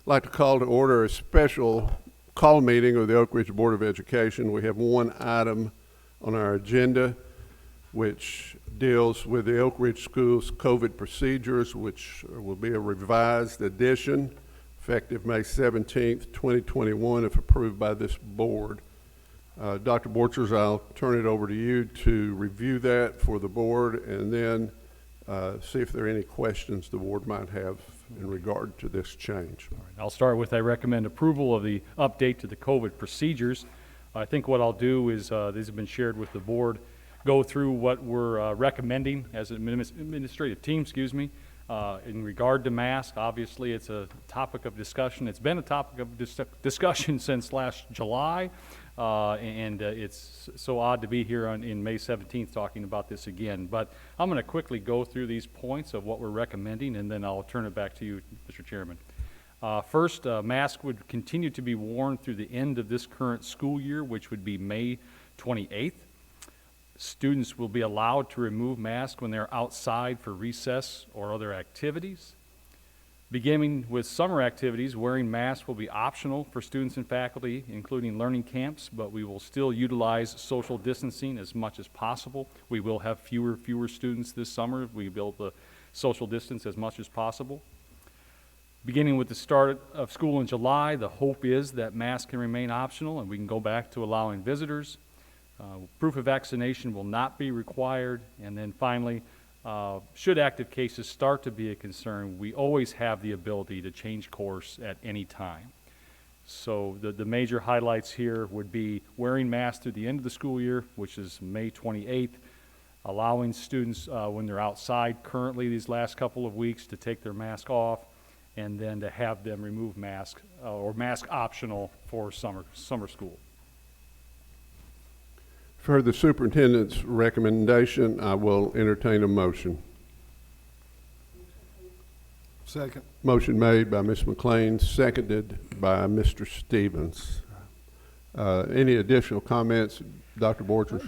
I'd like to call to order a special call meeting of the Oak Ridge Board of Education. We have one item on our agenda which deals with the Oak Ridge Schools COVID procedures, which will be a revised edition effective May 17th, 2021, if approved by this board. Dr. Borchers, I'll turn it over to you to review that for the board and then see if there are any questions the board might have in regard to this change. All right, I'll start with I recommend approval of the update to the COVID procedures. I think what I'll do is, these have been shared with the board, go through what we're recommending as an administrative team, in regard to masks. Obviously, it's a topic of discussion. It's been a topic of discussion since last July, and it's so odd to be here in May 17th talking about this again. But I'm going to quickly go through these points of what we're recommending, and then I'll turn it back to you, Mr. Chairman. First, masks would continue to be worn through the end of this current school year, which would be May 28th. Students will be allowed to remove masks when they're outside for recess or other activities. Beginning with summer activities, wearing masks will be optional for students and faculty, including learning camps, but we will still utilize social distancing as much as possible. We will have fewer students this summer. We will be able to social distance as much as possible. Beginning with the start of school in July, the hope is that masks can remain optional and we can go back to allowing visitors. Proof of vaccination will not be required. And then finally, should active cases start to be a concern, we always have the ability to change course at any time. So the major highlights here would be wearing masks through the end of the school year, which is May 28th, allowing students when they're outside currently these last couple of weeks to take their mask off, and then to have them remove mask or mask optional for summer school. For the superintendent's recommendation, I will entertain a motion. Second. Motion made by Ms. McLean, seconded by Mr. Stevens. Any additional comments, Dr. Borchers?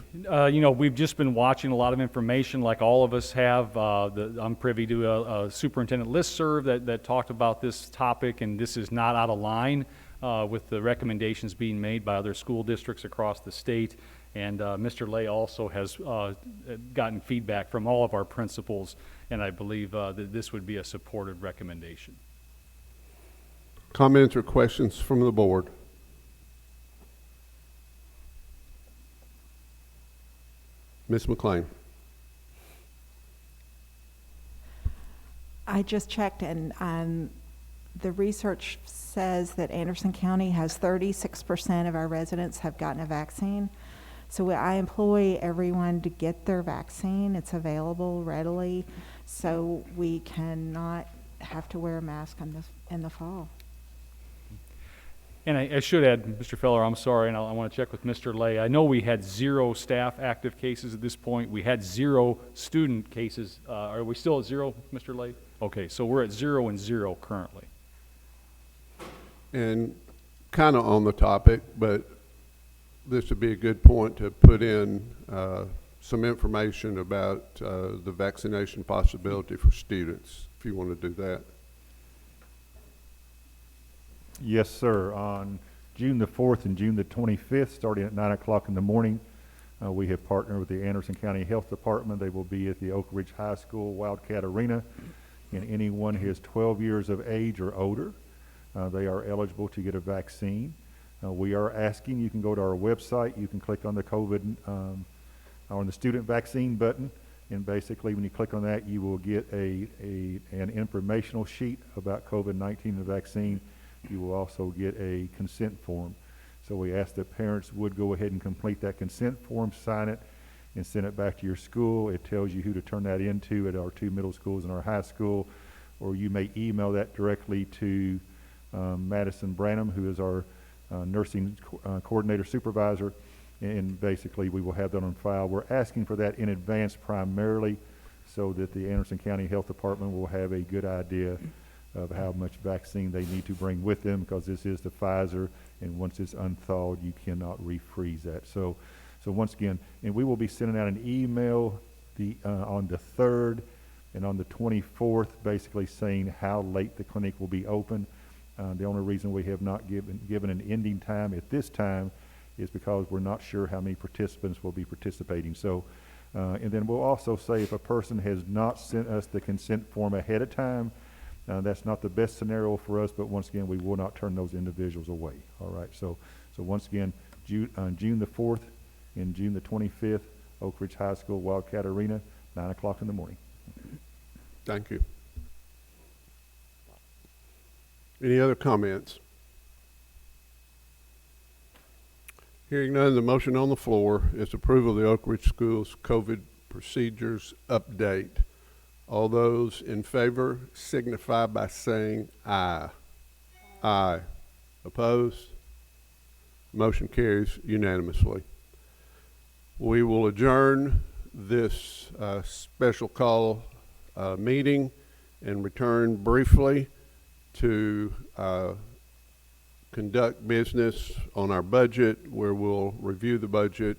We've just been watching a lot of information like all of us have. I'm privy to a superintendent listserv that talked about this topic, and this is not out of line with the recommendations being made by other school districts across the state. And Mr. Lay also has gotten feedback from all of our principals, and I believe that this would be a supported recommendation. Comments or questions from the board? Ms. McLean. I just checked, and the research says that Anderson County has 36% of our residents have gotten a vaccine. So I employ everyone to get their vaccine. It's available readily, so we cannot have to wear a mask in the fall. And I should add, Mr. Feller, I'm sorry, and I want to check with Mr. Lay. I know we had 0 staff active cases at this point. We had 0 student cases. Are we still at 0, Mr. Lay? Okay, so we're at 0 and 0 currently. And kind of on the topic, but this would be a good point to put in some information about the vaccination possibility for students, if you want to do that. Yes, sir. On June the 4th and June the 25th, starting at 9 o'clock in the morning, we have partnered with the Anderson County Health Department. They will be at the Oak Ridge High School Wildcat Arena, and anyone who is 12 years of age or older, they are eligible to get a vaccine. We are asking, you can go to our website, you can click on the COVID, on the student vaccine button, and basically when you click on that, you will get an informational sheet about COVID-19 and the vaccine. You will also get a consent form. So we ask that parents would go ahead and complete that consent form, sign it, and send it back to your school. It tells you who to turn that into at our 2 middle schools and our high school, or you may email that directly to Madison Branham, who is our nursing coordinator supervisor, and basically we will have that on file. We're asking for that in advance primarily so that the Anderson County Health Department will have a good idea of how much vaccine they need to bring with them, because this is the Pfizer, and once it's unthawed, you cannot refreeze that. So once again, and we will be sending out an email on the 3rd and on the 24th, basically saying how late the clinic will be open. The only reason we have not given an ending time at this time is because we're not sure how many participants will be participating. So, and then we'll also say if a person has not sent us the consent form ahead of time, that's not the best scenario for us, but once again, we will not turn those individuals away. All right, so once again, June the 4th and June the 25th, Oak Ridge High School, Wildcat Arena, 9 o'clock in the morning. Thank you. Any other comments? Hearing none, the motion on the floor is approval of the Oak Ridge Schools COVID procedures update. All those in favor signify by saying aye. Aye. Opposed? Motion carries unanimously. We will adjourn this special call meeting and return briefly to conduct business on our budget, where we'll review the budget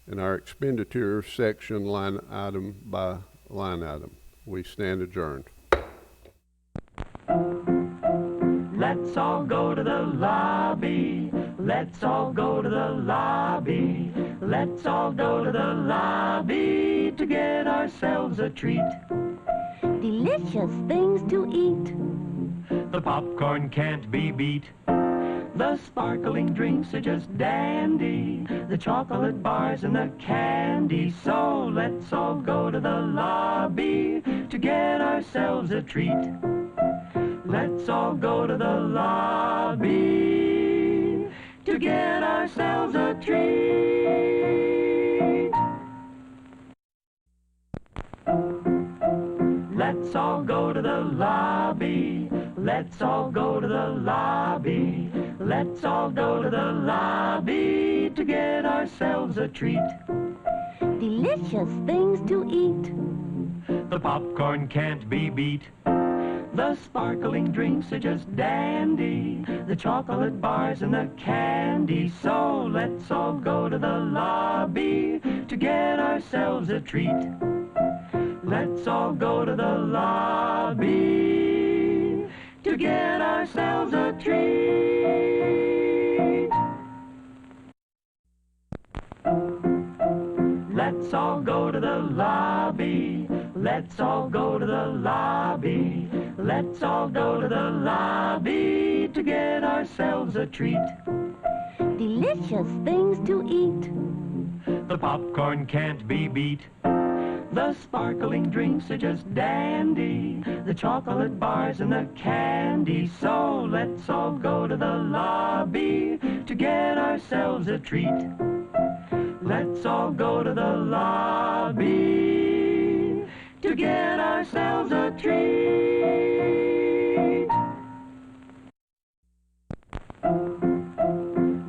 in our expenditure section line item by line item. We stand adjourned. Let's all go to the lobby. Let's all go to the lobby. Let's all go to the lobby to get ourselves a treat. Delicious things to eat. The popcorn can't be beat. The sparkling drinks are just dandy. The chocolate bars and the candy. So let's all go to the lobby to get ourselves a treat. Let's all go to the lobby to get ourselves a treat. Let's all go to the lobby. Let's all go to the lobby. Let's all go to the lobby to get ourselves a treat. Delicious things to eat. The popcorn can't be beat. The sparkling drinks are just dandy. The chocolate bars and the candy. So let's all go to the lobby to get ourselves a treat. Let's all go to the lobby to get ourselves a treat. Let's all go to the lobby. Let's all go to the lobby. Let's all go to the lobby to get ourselves a treat. Delicious things to eat. The popcorn can't be beat. The sparkling drinks are just dandy. The chocolate bars and the candy. So let's all go to the lobby to get ourselves a treat. Let's all go to the lobby to get ourselves a treat.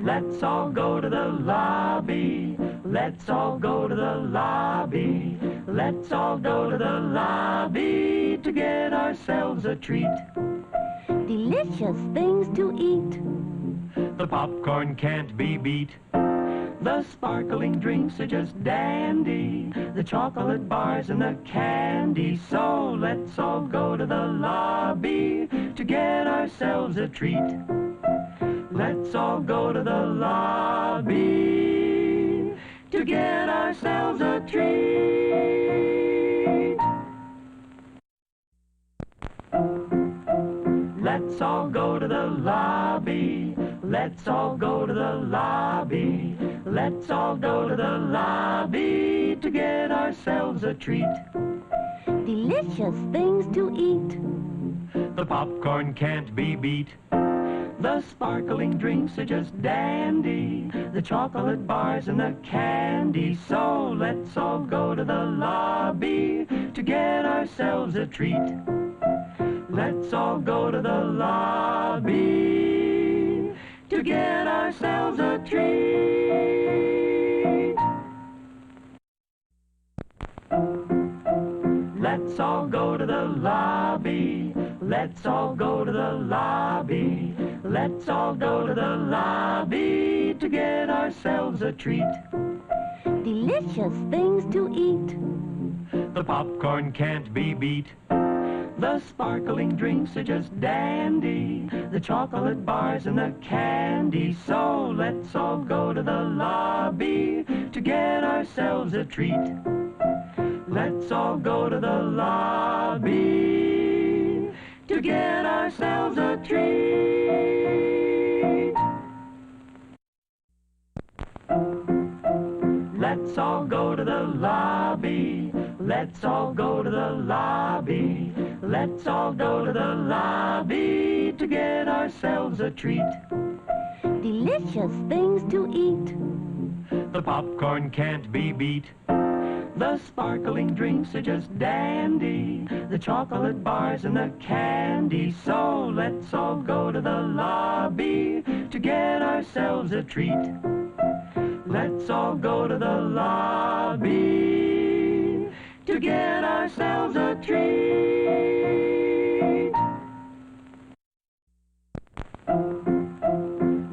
Let's all go to the lobby. Let's all go to the lobby. Let's all go to the lobby to get ourselves a treat. Delicious things to eat. The popcorn can't be beat. The sparkling drinks are just dandy. The chocolate bars and the candy. So let's all go to the lobby to get ourselves a treat. Let's all go to the lobby to get ourselves a treat. Let's all go to the lobby. Let's all go to the lobby. Let's all go to the lobby to get ourselves a treat. Delicious things to eat. The popcorn can't be beat. The sparkling drinks are just dandy. The chocolate bars and the candy. So let's all go to the lobby to get ourselves a treat. Let's all go to the lobby to get ourselves a treat. Let's all go to the lobby. Let's all go to the lobby. Let's all go to the lobby to get ourselves a treat. Delicious things to eat. The popcorn can't be beat. The sparkling drinks are just dandy, the chocolate bars and the candy. So let's all go to the lobby to get ourselves a treat. Let's all go to the lobby to get ourselves a treat. Let's all go to the lobby. Let's all go to the lobby. Let's all go to the lobby to get ourselves a treat. Delicious things to eat. The popcorn can't be beat. The sparkling drinks are just dandy, the chocolate bars and the candy. So let's all go to the lobby to get ourselves a treat. Let's all go to the lobby to get ourselves a treat.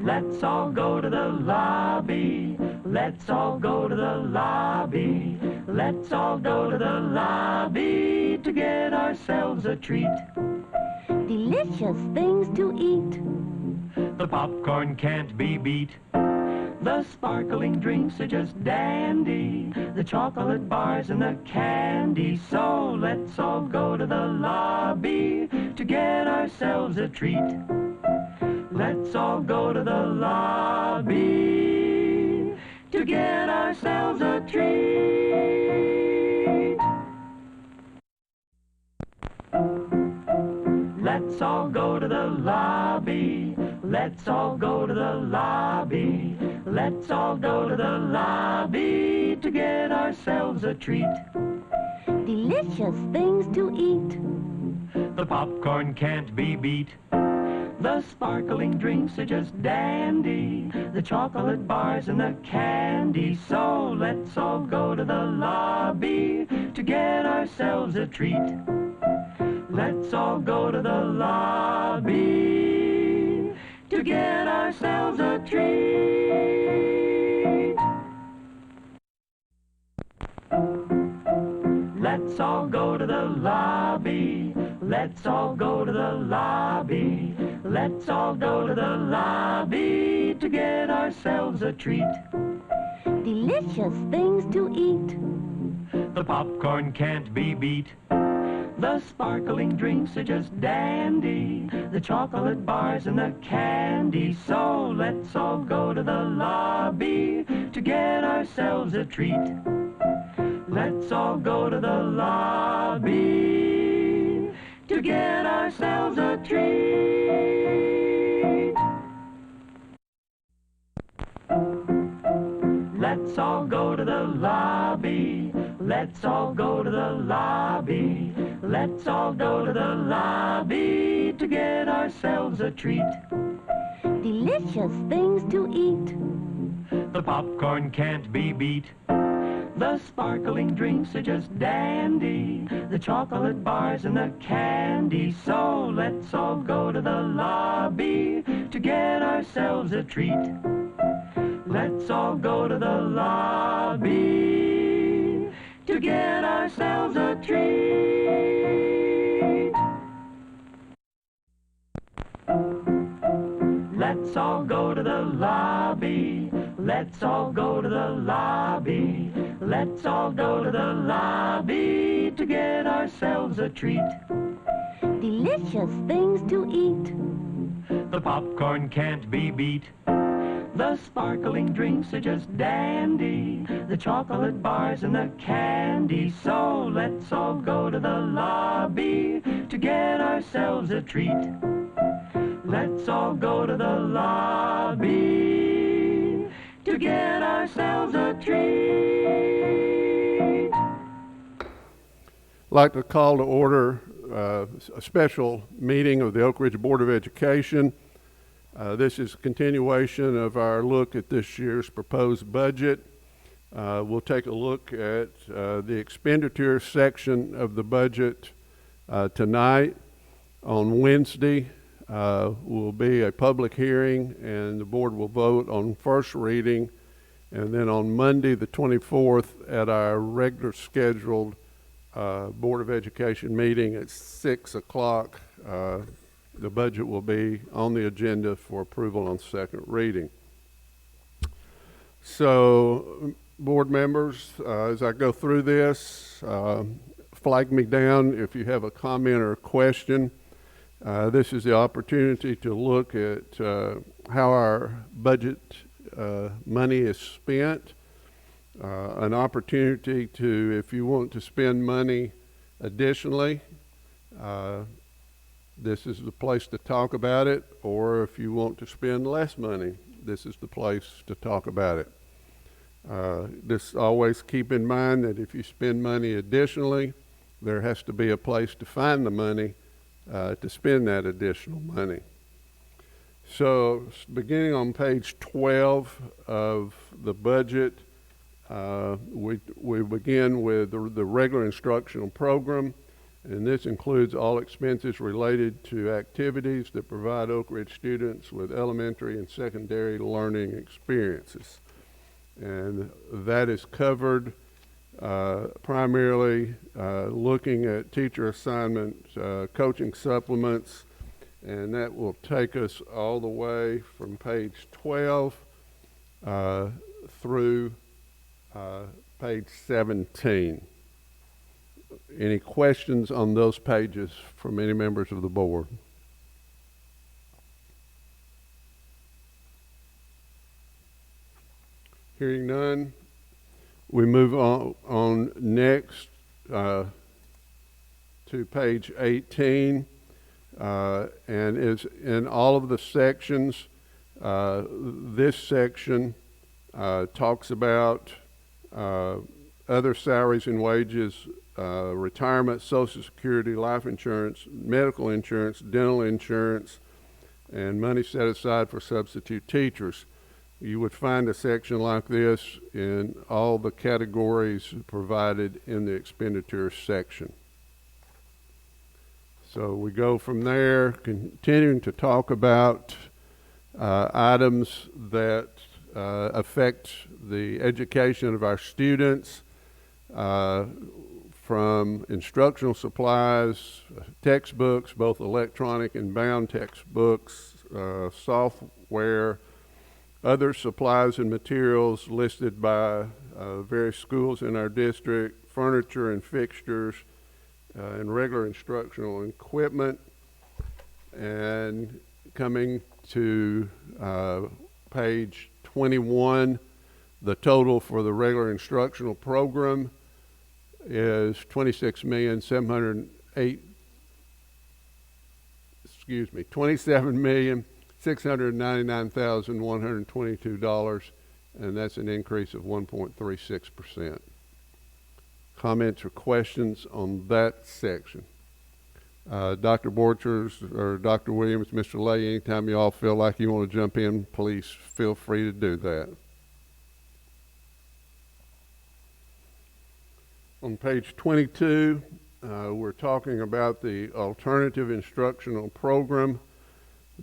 Let's all go to the lobby. Let's all go to the lobby. Let's all go to the lobby to get ourselves a treat. Delicious things to eat. The popcorn can't be beat. The sparkling drinks are just dandy, the chocolate bars and the candy. So let's all go to the lobby to get ourselves a treat. Let's all go to the lobby to get ourselves a treat. Let's all go to the lobby. Let's all go to the lobby. Let's all go to the lobby to get ourselves a treat. Delicious things to eat. The popcorn can't be beat. The sparkling drinks are just dandy, the chocolate bars and the candy. So let's all go to the lobby to get ourselves a treat. Let's all go to the lobby to get ourselves a treat. Let's all go to the lobby. Let's all go to the lobby. Let's all go to the lobby to get ourselves a treat. Delicious things to eat. The popcorn can't be beat. The sparkling drinks are just dandy, the chocolate bars and the candy. So let's all go to the lobby to get ourselves a treat. Let's all go to the lobby to get ourselves a treat. Let's all go to the lobby. Let's all go to the lobby. Let's all go to the lobby to get ourselves a treat. Delicious things to eat. The popcorn can't be beat. The sparkling drinks are just dandy, the chocolate bars and the candy. So let's all go to the lobby to get ourselves a treat. Let's all go to the lobby to get ourselves a treat. Let's all go to the lobby. Let's all go to the lobby. Let's all go to the lobby to get ourselves a treat. Delicious things to eat. The popcorn can't be beat. The sparkling drinks are just dandy, the chocolate bars and the candy. So let's all go to the lobby to get ourselves a treat. Let's all go to the lobby to get ourselves a treat. I'd like to call to order a special meeting of the Oak Ridge Board of Education. This is a continuation of our look at this year's proposed budget. We'll take a look at the expenditure section of the budget tonight. On Wednesday will be a public hearing, and the board will vote on first reading. And then on Monday, the 24th, at our regular scheduled Board of Education meeting at 6 o'clock. The budget will be on the agenda for approval on second reading. So, board members, as I go through this, flag me down if you have a comment or a question. This is the opportunity to look at how our budget money is spent. An opportunity to, if you want to spend money additionally, this is the place to talk about it, or if you want to spend less money, this is the place to talk about it. Just always keep in mind that if you spend money additionally, there has to be a place to find the money to spend that additional money. So beginning on page 12 of the budget, we begin with the regular instructional program, and this includes all expenses related to activities that provide Oak Ridge students with elementary and secondary learning experiences. And that is covered primarily looking at teacher assignment, coaching supplements, and that will take us all the way from page 12 through page 17. Any questions on those pages from any members of the board? Hearing none, we move on next to page 18, and is in all of the sections. This section talks about other salaries and wages, retirement, Social Security, life insurance, medical insurance, dental insurance, and money set aside for substitute teachers. You would find a section like this in all the categories provided in the expenditures section. So we go from there, continuing to talk about items that affect the education of our students, from instructional supplies, textbooks, both electronic and bound textbooks, software, other supplies and materials listed by various schools in our district, furniture and fixtures, and regular instructional equipment. And coming to page 21, the total for the regular instructional program is $27,699,122, and that's an increase of 1.36%. Comments or questions on that section? Dr. Borchers or Dr. Williams, Mr. Lay, anytime you all feel like you want to jump in, please feel free to do that. On page 22, we're talking about the alternative instructional program.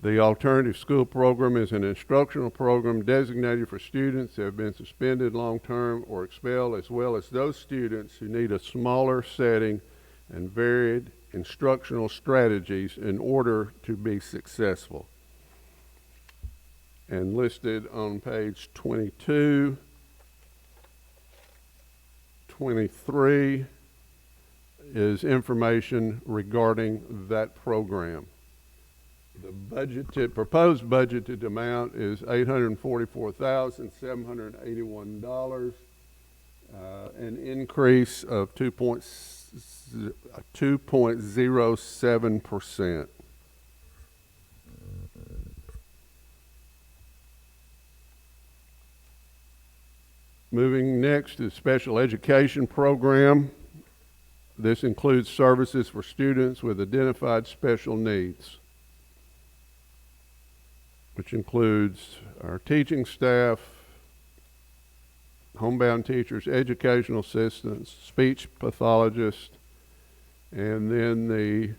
The alternative school program is an instructional program designated for students that have been suspended long-term or expelled, as well as those students who need a smaller setting and varied instructional strategies in order to be successful. And listed on page 22, 23 is information regarding that program. The proposed budgeted amount is $844,781, an increase of 2.07%. Moving next to the special education program. This includes services for students with identified special needs, which includes our teaching staff, homebound teachers, educational assistants, speech pathologists, and then the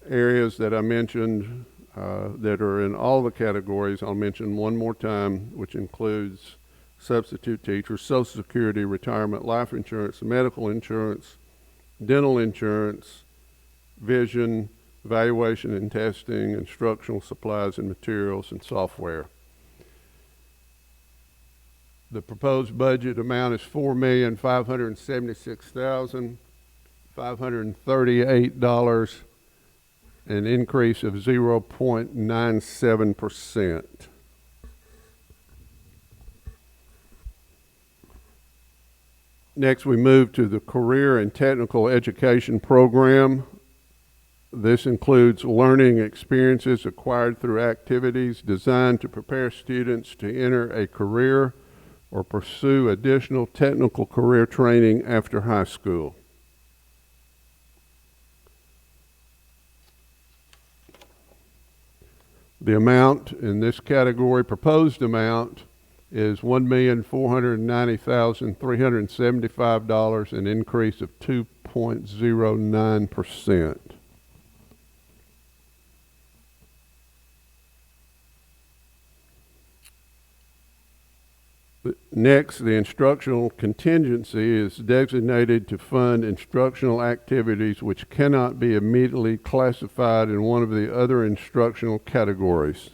areas that I mentioned that are in all the categories. I'll mention one more time, which includes substitute teachers, Social Security, retirement, life insurance, medical insurance, dental insurance, vision, evaluation and testing, instructional supplies and materials, and software. The proposed budget amount is $4,576,538, an increase of 0.97%. Next, we move to the Career and Technical Education Program. This includes learning experiences acquired through activities designed to prepare students to enter a career or pursue additional technical career training after high school. The amount in this category, proposed amount, is $1,490,375, an increase of 2.09%. Next, the instructional contingency is designated to fund instructional activities which cannot be immediately classified in one of the other instructional categories.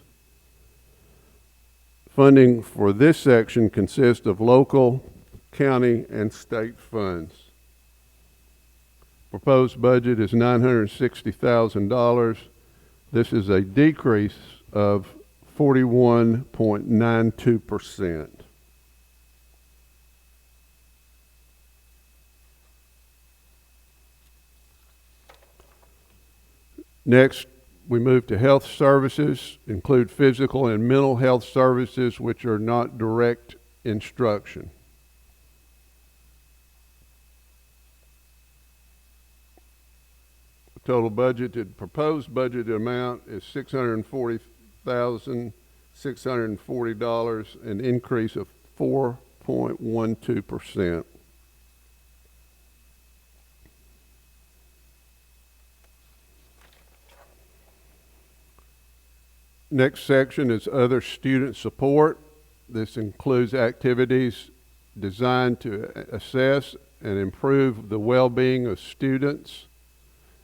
Funding for this section consists of local, county, and state funds. Proposed budget is $960,000. This is a decrease of 41.92%. Next, we move to health services, include physical and mental health services which are not direct instruction. The total budgeted, proposed budgeted amount is $640,640, an increase of 4.12%. Next section is other student support. This includes activities designed to assess and improve the well-being of students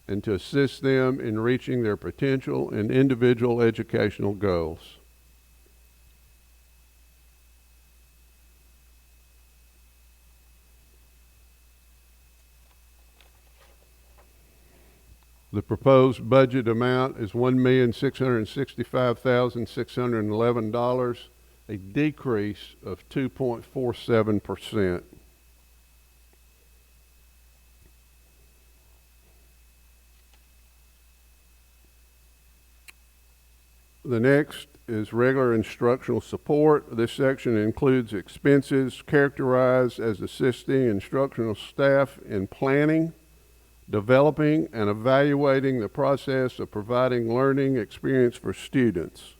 and to assist them in reaching their potential and individual educational goals. The proposed budget amount is $1,665,611, a decrease of 2.47%. The next is regular instructional support. This section includes expenses characterized as assisting instructional staff in planning, developing, and evaluating the process of providing learning experience for students.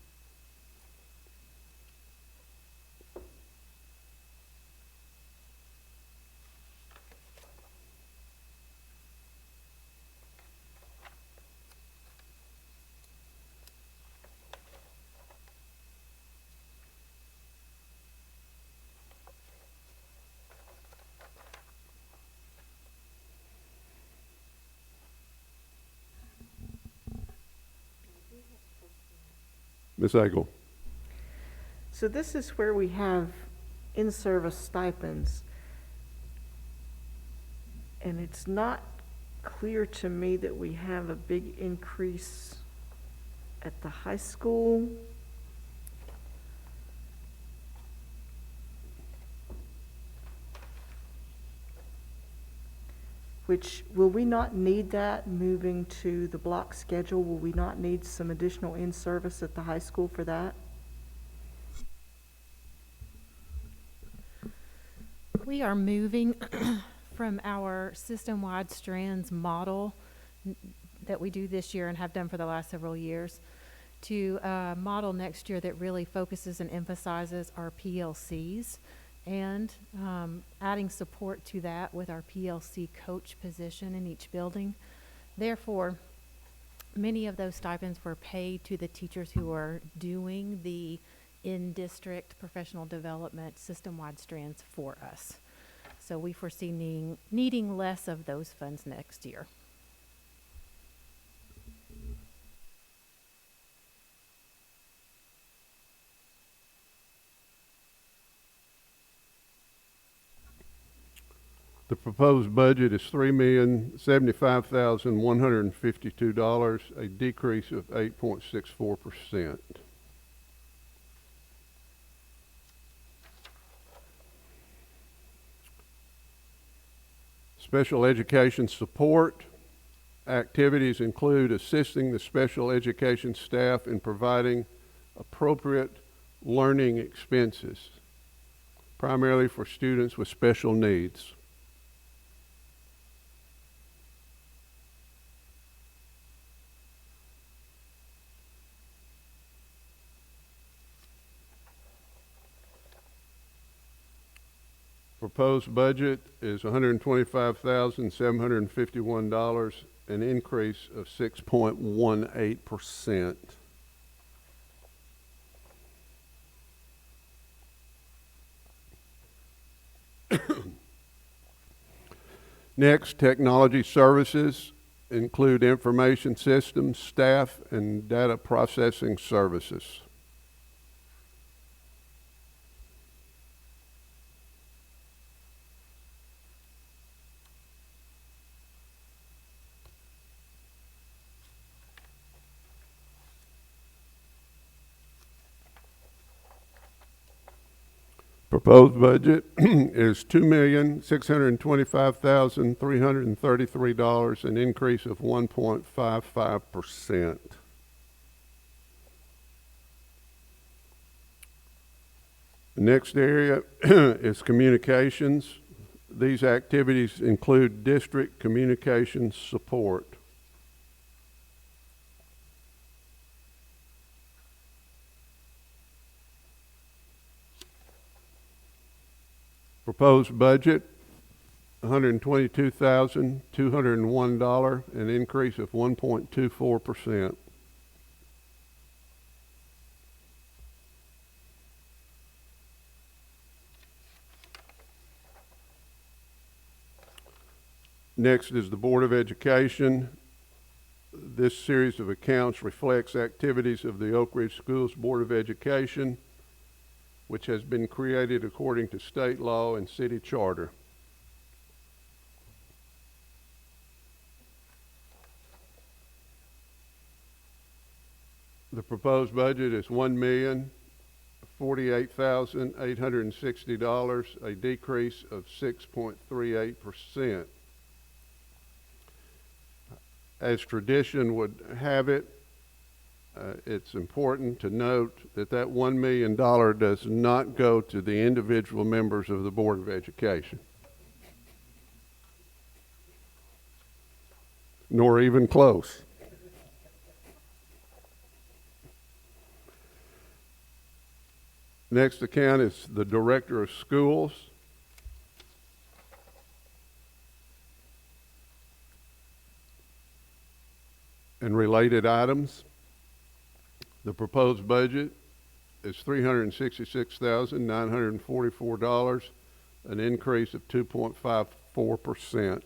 Ms. Agel. So this is where we have in-service stipends. And it's not clear to me that we have a big increase at the high school. Which, will we not need that moving to the block schedule? Will we not need some additional in-service at the high school for that? We are moving from our system-wide strands model that we do this year and have done for the last several years to a model next year that really focuses and emphasizes our PLCs and adding support to that with our PLC coach position in each building. Therefore, many of those stipends were paid to the teachers who are doing the in-district professional development system-wide strands for us. So we foresee needing less of those funds next year. The proposed budget is $3,075,152, a decrease of 8.64%. Special education support activities include assisting the special education staff in providing appropriate learning expenses, primarily for students with special needs. Proposed budget is $125,751, an increase of 6.18%. Next, technology services include information systems, staff, and data processing services. Proposed budget is $2,625,333, an increase of 1.55%. The next area is communications. These activities include district communications support. Proposed budget, $122,201, an increase of 1.24%. Next is the Board of Education. This series of accounts reflects activities of the Oak Ridge Schools Board of Education, which has been created according to state law and city charter. The proposed budget is $1,048,860, a decrease of 6.38%. As tradition would have it, it's important to note that that $1 million does not go to the individual members of the Board of Education, nor even close. Next account is the Director of Schools. And related items. The proposed budget is $366,944, an increase of 2.54%.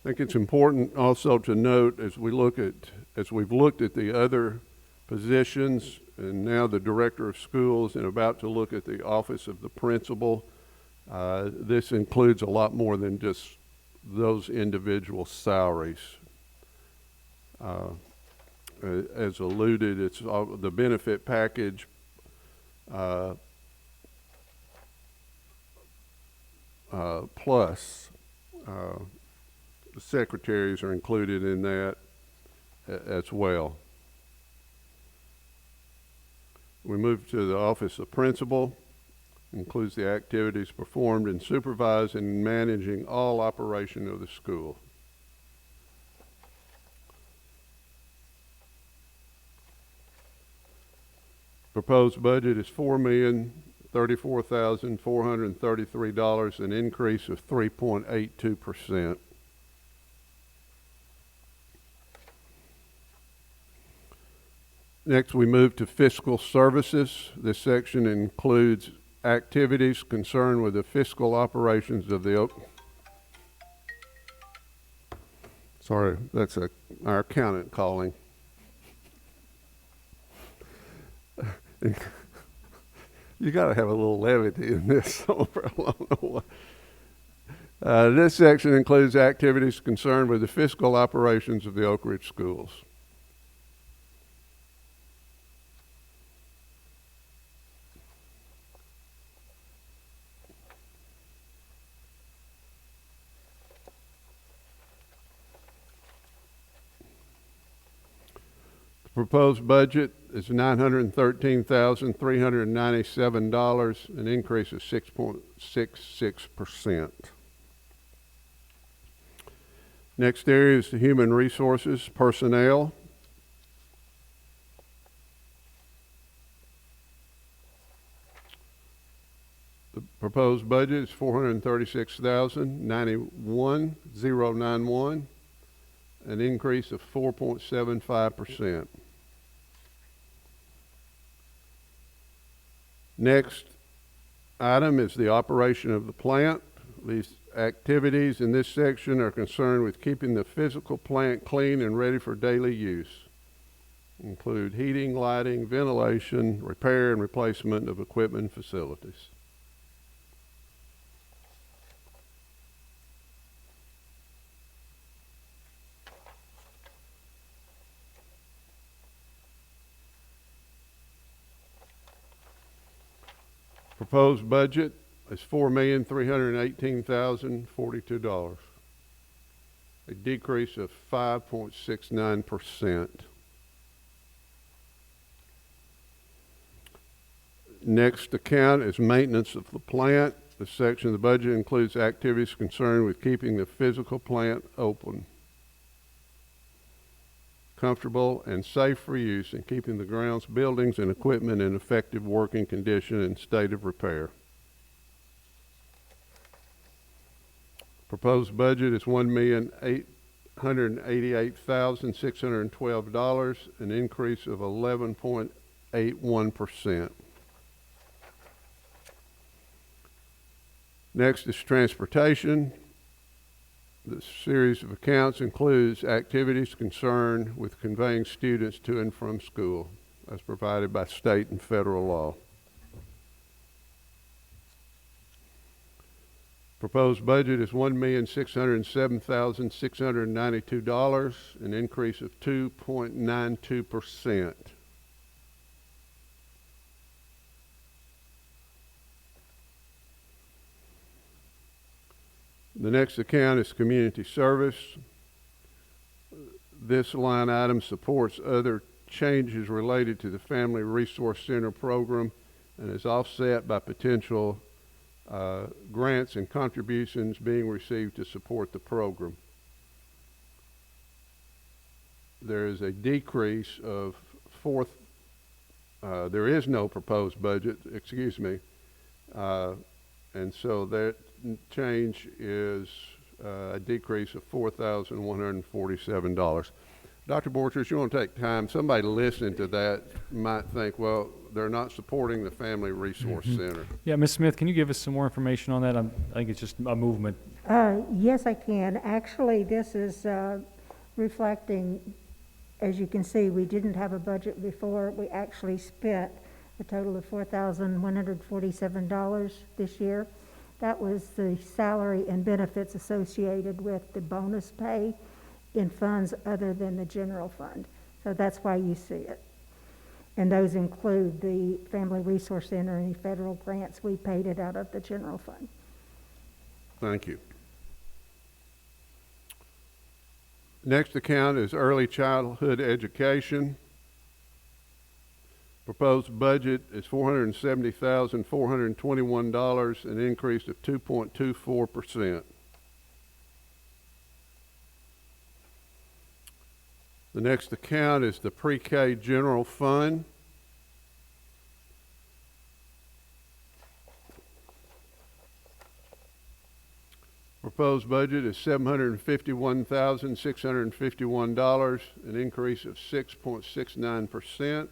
I think it's important also to note as we've looked at the other positions, and now the Director of Schools, and about to look at the Office of the Principal, this includes a lot more than just those individual salaries. As alluded, it's all, the benefit package plus the secretaries are included in that as well. We move to the Office of Principal. Includes the activities performed in supervising and managing all operation of the school. Proposed budget is $34,433, an increase of 3.82%. Next, we move to Fiscal Services. This section includes activities concerned with the fiscal operations of the Sorry, that's our accountant calling. You got to have a little levity in this. I don't know why. This section includes activities concerned with the fiscal operations of the Oak Ridge schools. The proposed budget is $913,397, an increase of 6.66%. Next area is the human resources personnel. The proposed budget is $436,091,091, an increase of 4.75%. Next item is the operation of the plant. These activities in this section are concerned with keeping the physical plant clean and ready for daily use. Include heating, lighting, ventilation, repair, and replacement of equipment and facilities. Proposed budget is $4,318,042, a decrease of 5.69%. Next account is maintenance of the plant. This section of the budget includes activities concerned with keeping the physical plant open, comfortable, and safe for use, and keeping the grounds, buildings, and equipment in effective working condition and state of repair. Proposed budget is $1,888,612, an increase of 11.81%. Next is transportation. This series of accounts includes activities concerned with conveying students to and from school, as provided by state and federal law. Proposed budget is $1,607,692, an increase of 2.92%. The next account is community service. This line item supports other changes related to the Family Resource Center program and is offset by potential grants and contributions being received to support the program. There is a decrease of there is no proposed budget, excuse me, and so that change is a decrease of $4,147. Dr. Borchers, you want to take time? Somebody listening to that might think, well, they're not supporting the Family Resource Center. Yeah, Ms. Smith, can you give us some more information on that? I think it's just a movement. Yes, I can. Actually, this is reflecting, as you can see, we didn't have a budget before. We actually spent a total of $4,147 this year. That was the salary and benefits associated with the bonus pay in funds other than the general fund. So that's why you see it. And those include the Family Resource Center and the federal grants. We paid it out of the general fund. Thank you. Next account is early childhood education. Proposed budget is $470,421, an increase of 2.24%. The next account is the pre-K general fund. Proposed budget is $751,651, an increase of 6.69%.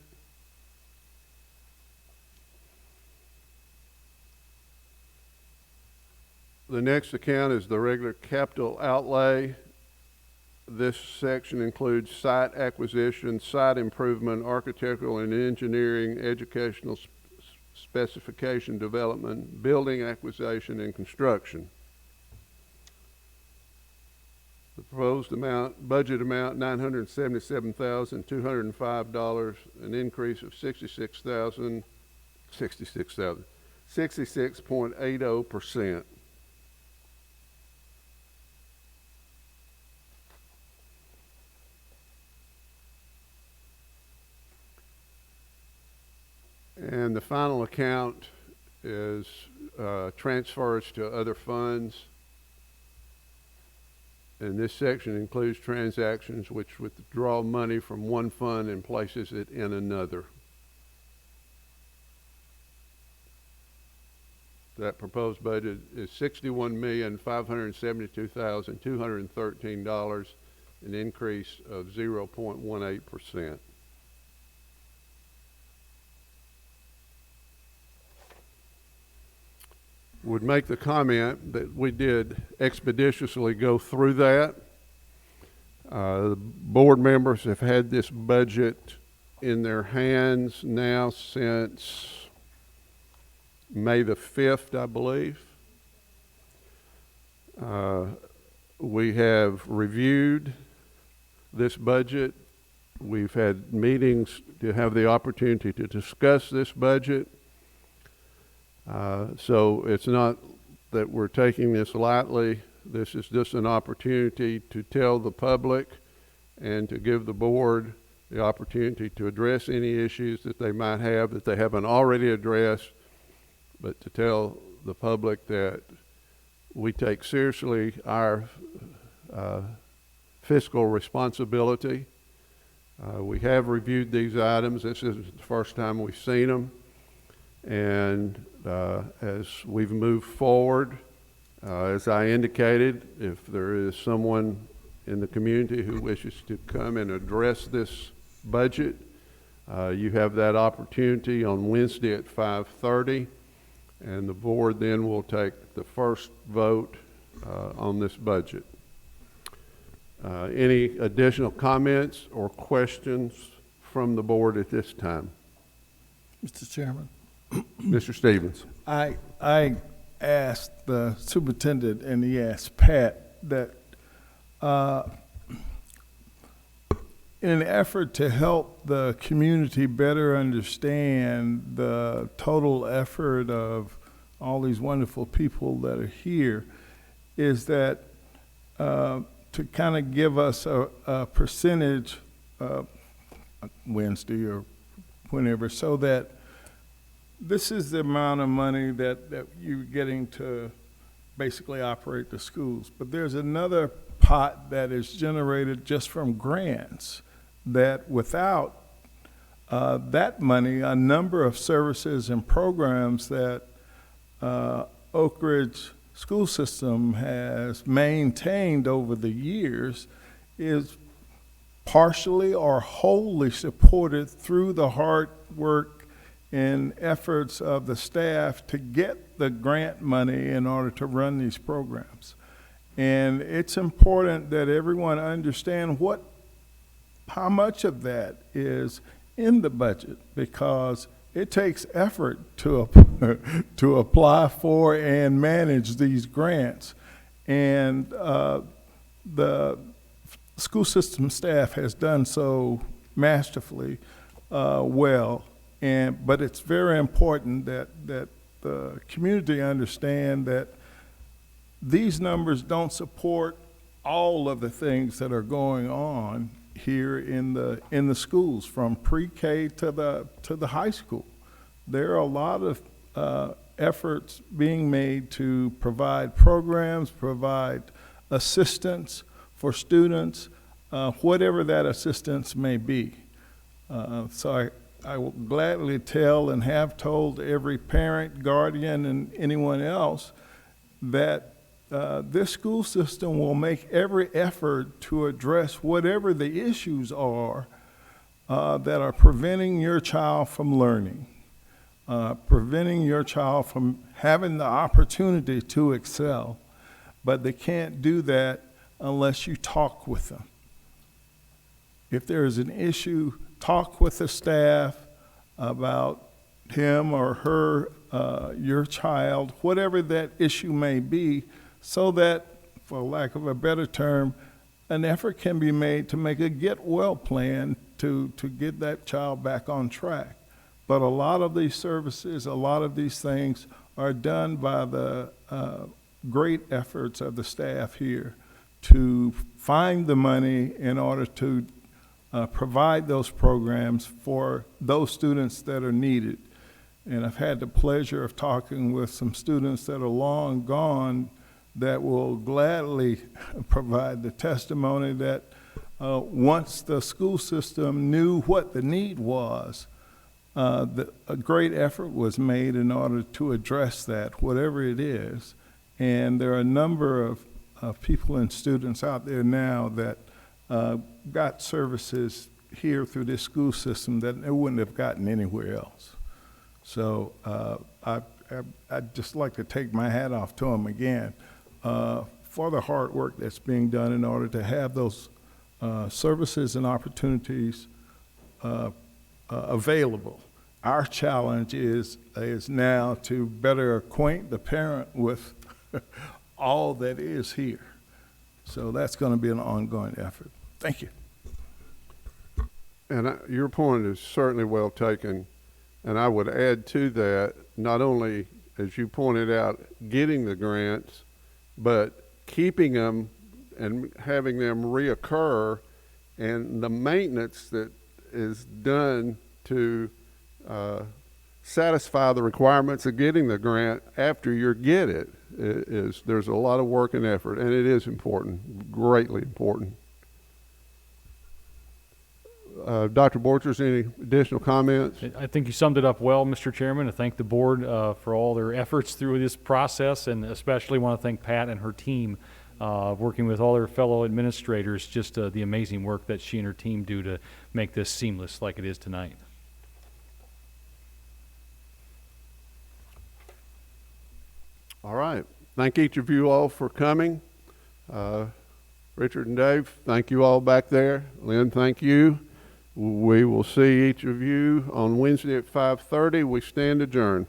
The next account is the regular capital outlay. This section includes site acquisition, site improvement, architectural and engineering, educational specification development, building acquisition, and construction. The proposed budget amount, $977,205, an increase of 66.80%. And the final account is transfers to other funds. And this section includes transactions which withdraw money from one fund and places it in another. That proposed budget is $61,572,213, an increase of 0.18%. Would make the comment that we did expeditiously go through that. The board members have had this budget in their hands now since May the 5th, I believe. We have reviewed this budget. We've had meetings to have the opportunity to discuss this budget. So it's not that we're taking this lightly. This is just an opportunity to tell the public and to give the board the opportunity to address any issues that they might have that they haven't already addressed, but to tell the public that we take seriously our fiscal responsibility. We have reviewed these items. This isn't the first time we've seen them. And as we've moved forward, as I indicated, if there is someone in the community who wishes to come and address this budget, you have that opportunity on Wednesday at 5:30, and the board then will take the first vote on this budget. Any additional comments or questions from the board at this time? Mr. Chairman. Mr. Stevens. I asked the superintendent and he asked Pat that in an effort to help the community better understand the total effort of all these wonderful people that are here, is that to kind of give us a percentage Wednesday or whenever, so that this is the amount of money that you're getting to basically operate the schools. But there's another pot that is generated just from grants that without that money, a number of services and programs that Oak Ridge school system has maintained over the years is partially or wholly supported through the hard work and efforts of the staff to get the grant money in order to run these programs. And it's important that everyone understand how much of that is in the budget, because it takes effort to apply for and manage these grants. And the school system staff has done so masterfully well. But it's very important that the community understand that these numbers don't support all of the things that are going on here in the schools, from pre-K to the high school. There are a lot of efforts being made to provide programs, provide assistance for students, whatever that assistance may be. So I will gladly tell and have told every parent, guardian, and anyone else that this school system will make every effort to address whatever the issues are that are preventing your child from learning, preventing your child from having the opportunity to excel, but they can't do that unless you talk with them. If there is an issue, talk with the staff about him or her, your child, whatever that issue may be, so that, for lack of a better term, an effort can be made to make a get well plan to get that child back on track. But a lot of these services, a lot of these things are done by the great efforts of the staff here to find the money in order to provide those programs for those students that are needed. And I've had the pleasure of talking with some students that are long gone that will gladly provide the testimony that once the school system knew what the need was, a great effort was made in order to address that, whatever it is. And there are a number of people and students out there now that got services here through this school system that they wouldn't have gotten anywhere else. So I'd just like to take my hat off to them again for the hard work that's being done in order to have those services and opportunities available. Our challenge is now to better acquaint the parent with all that is here. So that's going to be an ongoing effort. Thank you. And your point is certainly well taken. And I would add to that, not only, as you pointed out, getting the grants, but keeping them and having them reoccur, and the maintenance that is done to satisfy the requirements of getting the grant after you get it is there's a lot of work and effort, and it is important, greatly important. Dr. Borchers, any additional comments? I think you summed it up well, Mr. Chairman. I thank the board for all their efforts through this process, and especially want to thank Pat and her team working with all their fellow administrators, just the amazing work that she and her team do to make this seamless like it is tonight. All right. Thank each of you all for coming. Richard and Dave, thank you all back there. Lynn, thank you. We will see each of you on Wednesday at 5:30. We stand adjourned.